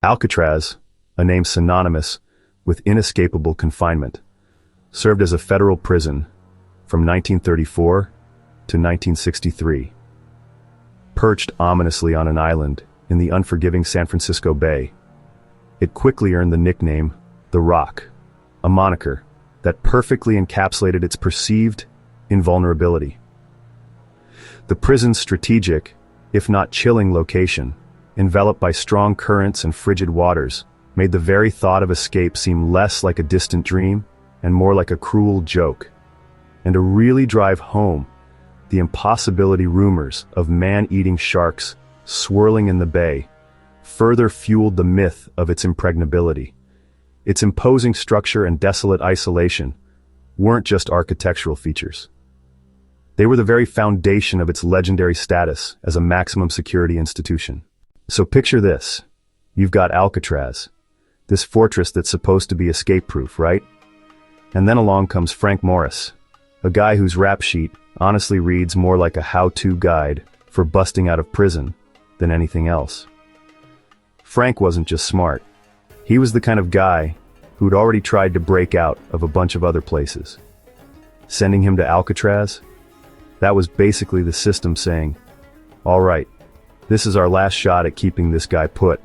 Alcatraz, a name synonymous with inescapable confinement, served as a federal prison from 1934 to 1963. Perched ominously on an island in the unforgiving San Francisco Bay, it quickly earned the nickname The Rock, a moniker that perfectly encapsulated its perceived invulnerability. The prison's strategic, if not chilling location, enveloped by strong currents and frigid waters, made the very thought of escape seem less like a distant dream and more like a cruel joke. And to really drive home the impossibility, rumors of man-eating sharks swirling in the bay further fueled the myth of its impregnability. Its imposing structure and desolate isolation weren't just architectural features. They were the very foundation of its legendary status as a maximum security institution. So picture this. You've got Alcatraz, this fortress that's supposed to be escape-proof, right? And then along comes Frank Morris, a guy whose rap sheet honestly reads more like a how-to guide for busting out of prison than anything else. Frank wasn't just smart. He was the kind of guy who'd already tried to break out of a bunch of other places. Sending him to Alcatraz? That was basically the system saying, all right, this is our last shot at keeping this guy put.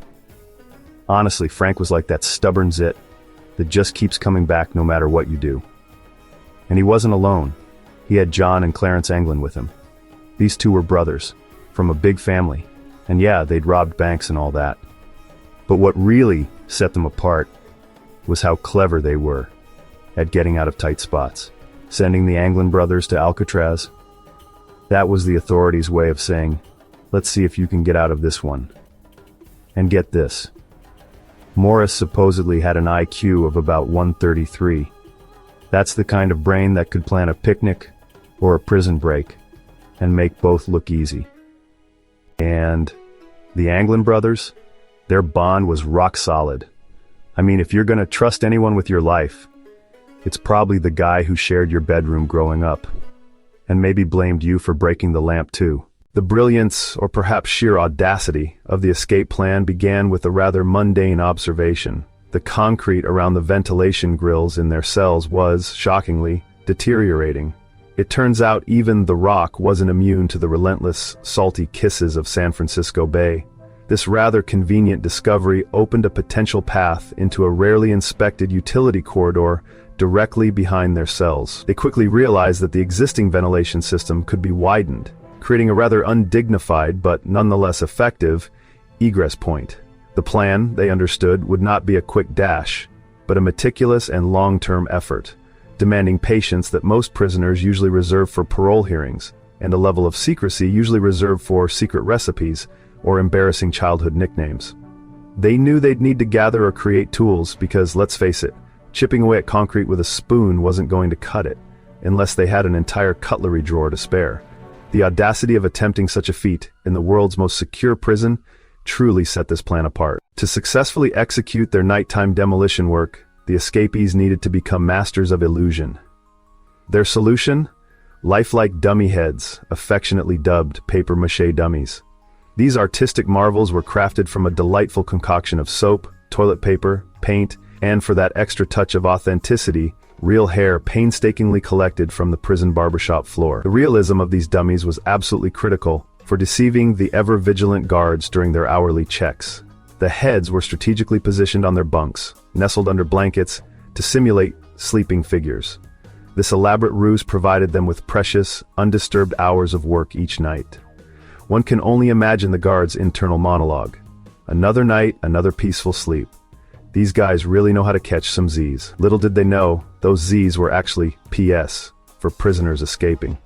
Honestly, Frank was like that stubborn zit that just keeps coming back no matter what you do. And he wasn't alone. He had John and Clarence Anglin with him. These two were brothers, from a big family, and yeah, they'd robbed banks and all that. But what really set them apart was how clever they were at getting out of tight spots. Sending the Anglin brothers to Alcatraz, that was the authorities' way of saying, let's see if you can get out of this one. And get this. Morris supposedly had an IQ of about 133. That's the kind of brain that could plan a picnic or a prison break and make both look easy. And the Anglin brothers, their bond was rock solid. I mean, if you're gonna trust anyone with your life, it's probably the guy who shared your bedroom growing up, and maybe blamed you for breaking the lamp too. The brilliance, or perhaps sheer audacity, of the escape plan began with a rather mundane observation. The concrete around the ventilation grills in their cells was, shockingly, deteriorating. It turns out even The Rock wasn't immune to the relentless, salty kisses of San Francisco Bay. This rather convenient discovery opened a potential path into a rarely inspected utility corridor directly behind their cells. They quickly realized that the existing ventilation system could be widened, creating a rather undignified but nonetheless effective egress point. The plan, they understood, would not be a quick dash, but a meticulous and long-term effort, demanding patience that most prisoners usually reserve for parole hearings, and a level of secrecy usually reserved for secret recipes or embarrassing childhood nicknames. They knew they'd need to gather or create tools because, let's face it, chipping away at concrete with a spoon wasn't going to cut it, unless they had an entire cutlery drawer to spare. The audacity of attempting such a feat in the world's most secure prison truly set this plan apart. To successfully execute their nighttime demolition work, the escapees needed to become masters of illusion. Their solution? Lifelike dummy heads, affectionately dubbed papier-mâché dummies. These artistic marvels were crafted from a delightful concoction of soap, toilet paper, paint, and for that extra touch of authenticity, real hair painstakingly collected from the prison barbershop floor. The realism of these dummies was absolutely critical for deceiving the ever-vigilant guards during their hourly checks. The heads were strategically positioned on their bunks, nestled under blankets, to simulate sleeping figures. This elaborate ruse provided them with precious, undisturbed hours of work each night. One can only imagine the guards' internal monologue. Another night, another peaceful sleep. These guys really know how to catch some Z's. Little did they know, those Z's were actually PS, for prisoners escaping.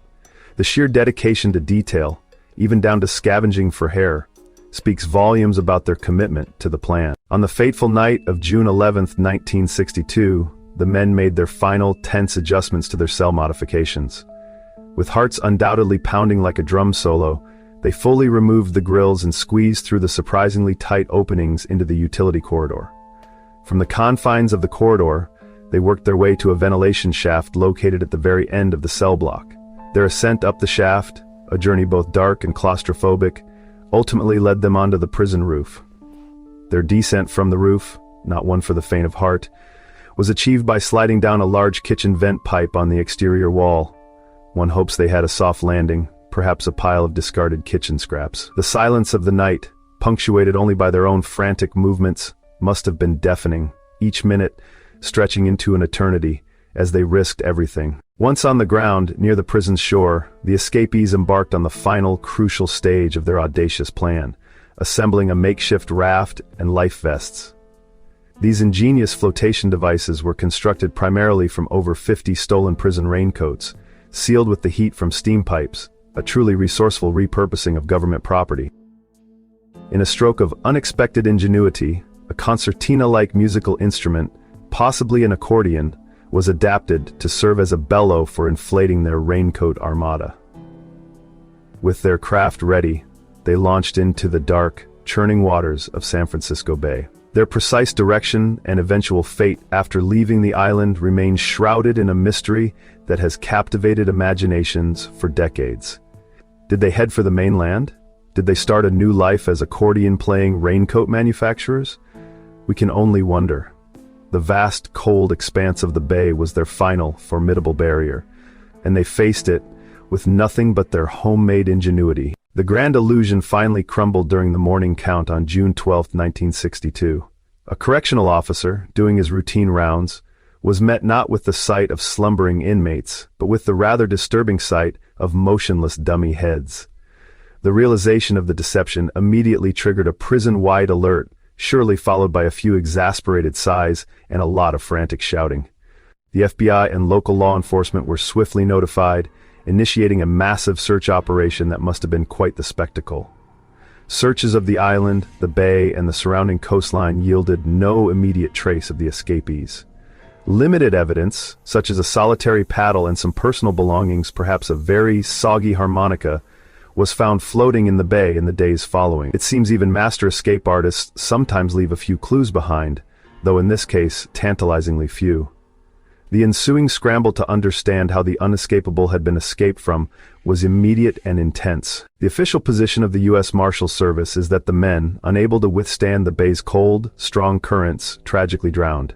The sheer dedication to detail, even down to scavenging for hair, speaks volumes about their commitment to the plan. On the fateful night of June 11th, 1962, the men made their final tense adjustments to their cell modifications. With hearts undoubtedly pounding like a drum solo, they fully removed the grills and squeezed through the surprisingly tight openings into the utility corridor. From the confines of the corridor, they worked their way to a ventilation shaft located at the very end of the cell block. Their ascent up the shaft, a journey both dark and claustrophobic, ultimately led them onto the prison roof. Their descent from the roof, not one for the faint of heart, was achieved by sliding down a large kitchen vent pipe on the exterior wall. One hopes they had a soft landing, perhaps a pile of discarded kitchen scraps. The silence of the night, punctuated only by their own frantic movements, must have been deafening, each minute stretching into an eternity, as they risked everything. Once on the ground, near the prison's shore, the escapees embarked on the final, crucial stage of their audacious plan, assembling a makeshift raft and life vests. These ingenious flotation devices were constructed primarily from over 50 stolen prison raincoats, sealed with the heat from steam pipes, a truly resourceful repurposing of government property. In a stroke of unexpected ingenuity, a concertina-like musical instrument, possibly an accordion, was adapted to serve as a bellow for inflating their raincoat armada. With their craft ready, they launched into the dark, churning waters of San Francisco Bay. Their precise direction and eventual fate after leaving the island remain shrouded in a mystery that has captivated imaginations for decades. Did they head for the mainland? Did they start a new life as accordion-playing raincoat manufacturers? We can only wonder. The vast, cold expanse of the bay was their final, formidable barrier, and they faced it with nothing but their homemade ingenuity. The grand illusion finally crumbled during the morning count on June 12, 1962. A correctional officer, doing his routine rounds, was met not with the sight of slumbering inmates, but with the rather disturbing sight of motionless dummy heads. The realization of the deception immediately triggered a prison-wide alert, surely followed by a few exasperated sighs and a lot of frantic shouting. The FBI and local law enforcement were swiftly notified, initiating a massive search operation that must have been quite the spectacle. Searches of the island, the bay, and the surrounding coastline yielded no immediate trace of the escapees. Limited evidence, such as a solitary paddle and some personal belongings, perhaps a very soggy harmonica, was found floating in the bay in the days following. It seems even master escape artists sometimes leave a few clues behind, though in this case, tantalizingly few. The ensuing scramble to understand how the unescapable had been escaped from was immediate and intense. The official position of the U.S. Marshal Service is that the men, unable to withstand the bay's cold, strong currents, tragically drowned.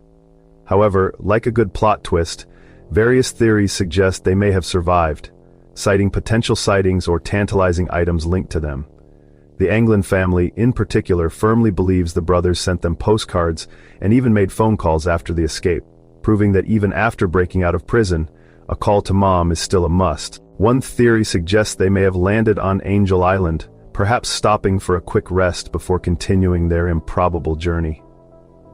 However, like a good plot twist, various theories suggest they may have survived, citing potential sightings or tantalizing items linked to them. The Anglin family, in particular, firmly believes the brothers sent them postcards and even made phone calls after the escape, proving that even after breaking out of prison, a call to mom is still a must. One theory suggests they may have landed on Angel Island, perhaps stopping for a quick rest before continuing their improbable journey.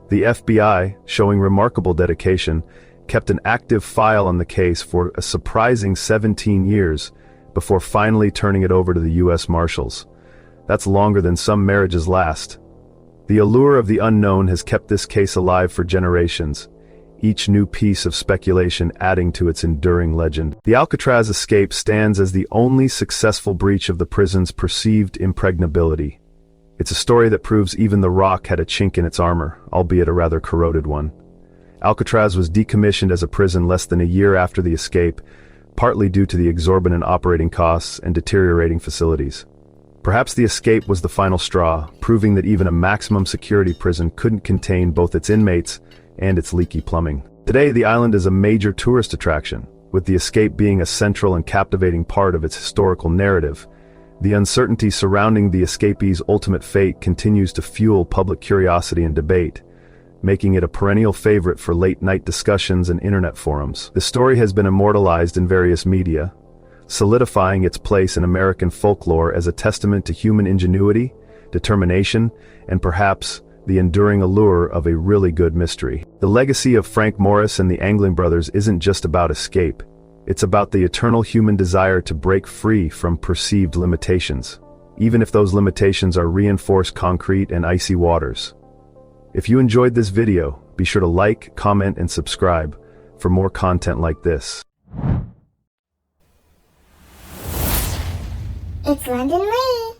The FBI, showing remarkable dedication, kept an active file on the case for a surprising 17 years before finally turning it over to the U.S. Marshals. That's longer than some marriages last. The allure of the unknown has kept this case alive for generations, each new piece of speculation adding to its enduring legend. The Alcatraz escape stands as the only successful breach of the prison's perceived impregnability. It's a story that proves even the Rock had a chink in its armor, albeit a rather corroded one. Alcatraz was decommissioned as a prison less than a year after the escape, partly due to the exorbitant operating costs and deteriorating facilities. Perhaps the escape was the final straw, proving that even a maximum security prison couldn't contain both its inmates and its leaky plumbing. Today, the island is a major tourist attraction, with the escape being a central and captivating part of its historical narrative. The uncertainty surrounding the escapees' ultimate fate continues to fuel public curiosity and debate, making it a perennial favorite for late-night discussions and internet forums. The story has been immortalized in various media, solidifying its place in American folklore as a testament to human ingenuity, determination, and perhaps the enduring allure of a really good mystery. The legacy of Frank Morris and the Anglin brothers isn't just about escape. It's about the eternal human desire to break free from perceived limitations, even if those limitations are reinforced concrete and icy waters. If you enjoyed this video, be sure to like, comment, and subscribe for more content like this. It's London Lee.